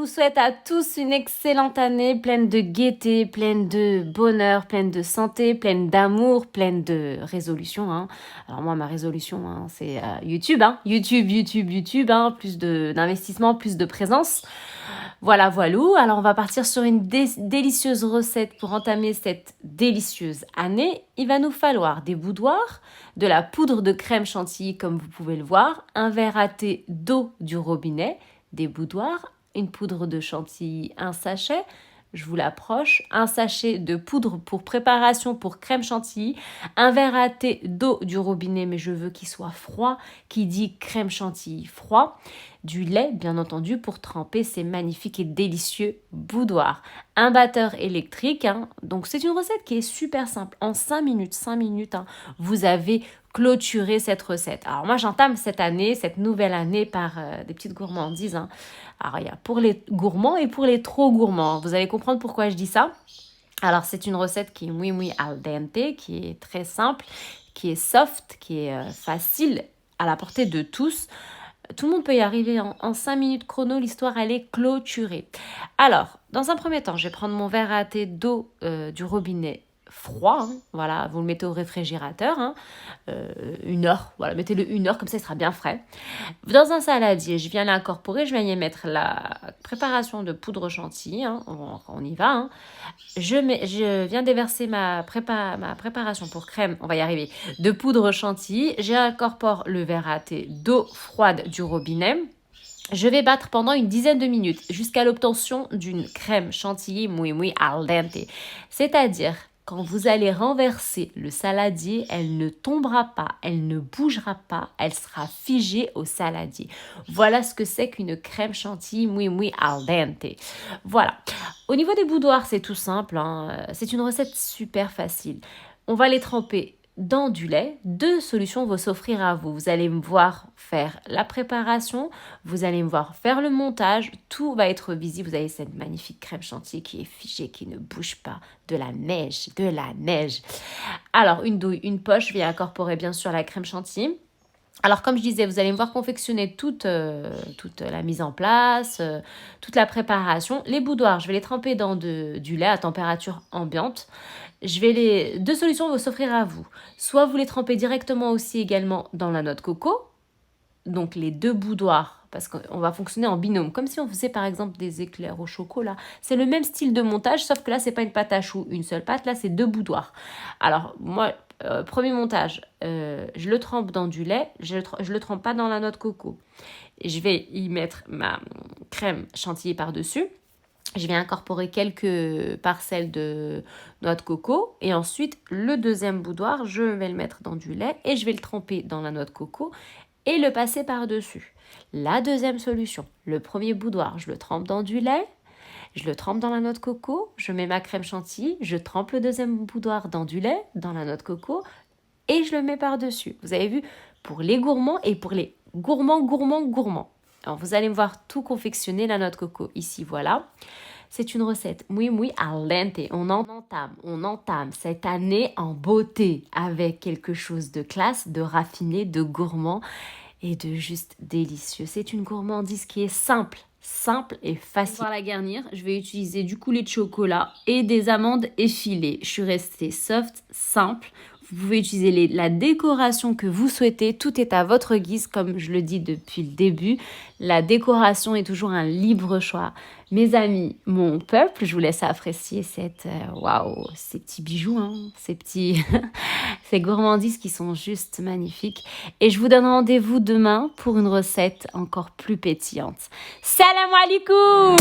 souhaite à tous une excellente année, pleine de gaieté, pleine de bonheur, pleine de santé, pleine d'amour, pleine de résolutions. Alors moi, ma résolution, c'est YouTube, YouTube, plus d'investissement, plus de présence. Voilà. Alors, on va partir sur une délicieuse recette pour entamer cette délicieuse année. Il va nous falloir des boudoirs, de la poudre de crème chantilly, comme vous pouvez le voir, un verre à thé d'eau du robinet, des boudoirs, une poudre de chantilly, un sachet, je vous l'approche, un sachet de poudre pour préparation pour crème chantilly, un verre à thé d'eau du robinet, mais je veux qu'il soit froid, qui dit crème chantilly froid, du lait bien entendu pour tremper ces magnifiques et délicieux boudoirs, un batteur électrique, donc c'est une recette qui est super simple, en 5 minutes, vous avez clôturé cette recette. Alors moi j'entame cette année, cette nouvelle année par des petites gourmandises. Alors il y a pour les gourmands et pour les trop gourmands. Vous allez comprendre pourquoi je dis ça. Alors c'est une recette qui est muy al dente, qui est très simple, qui est soft, qui est facile à la portée de tous. Tout le monde peut y arriver en 5 minutes chrono, l'histoire elle est clôturée. Alors, dans un premier temps, je vais prendre mon verre à thé d'eau du robinet froid, voilà, vous le mettez au réfrigérateur, 1 heure, voilà, mettez-le 1 heure, comme ça il sera bien frais. Dans un saladier, je viens l'incorporer, je viens y mettre la préparation de poudre chantilly, on y va. Je viens déverser ma préparation pour crème, on va y arriver, de poudre chantilly, j'incorpore le verre à thé d'eau froide du robinet. Je vais battre pendant une dizaine de minutes jusqu'à l'obtention d'une crème chantilly muy al dente. C'est-à-dire, quand vous allez renverser le saladier, elle ne tombera pas, elle ne bougera pas, elle sera figée au saladier. Voilà ce que c'est qu'une crème chantilly muy al dente. Voilà. Au niveau des boudoirs, c'est tout simple. C'est une recette super facile. On va les tremper dans du lait. 2 solutions vont s'offrir à vous. Vous allez me voir faire la préparation, vous allez me voir faire le montage, tout va être visible. Vous avez cette magnifique crème chantilly qui est figée, qui ne bouge pas, de la neige. Alors, une douille, une poche, je vais incorporer bien sûr la crème chantilly. Alors, comme je disais, vous allez me voir confectionner toute la mise en place, toute la préparation. Les boudoirs, je vais les tremper dans du lait à température ambiante. 2 solutions vont s'offrir à vous. Soit vous les trempez directement aussi également dans la noix de coco. Donc, les 2 boudoirs, parce qu'on va fonctionner en binôme. Comme si on faisait par exemple des éclairs au chocolat. C'est le même style de montage, sauf que là, c'est pas une pâte à choux, une seule pâte. Là, c'est 2 boudoirs. Alors, moi... premier montage, je le trempe dans du lait, je le trempe pas dans la noix de coco. Je vais y mettre ma crème chantilly par-dessus. Je vais incorporer quelques parcelles de noix de coco. Et ensuite, le deuxième boudoir, je vais le mettre dans du lait et je vais le tremper dans la noix de coco et le passer par-dessus. La deuxième solution, le premier boudoir, je le trempe dans du lait. Je le trempe dans la noix de coco, je mets ma crème chantilly, je trempe le deuxième boudoir dans du lait, dans la noix de coco, et je le mets par-dessus. Vous avez vu, pour les gourmands et pour les gourmands. Alors, vous allez me voir tout confectionner, la noix de coco, ici, voilà. C'est une recette muy al dente. On entame cette année en beauté, avec quelque chose de classe, de raffiné, de gourmand et de juste délicieux. C'est une gourmandise qui est simple et facile. Pour la garnir, je vais utiliser du coulis de chocolat et des amandes effilées. Je suis restée soft, simple. Vous pouvez utiliser la décoration que vous souhaitez. Tout est à votre guise, comme je le dis depuis le début. La décoration est toujours un libre choix. Mes amis, mon peuple, je vous laisse apprécier ces petits bijoux, ces gourmandises qui sont juste magnifiques. Et je vous donne rendez-vous demain pour une recette encore plus pétillante. Salam alaikum!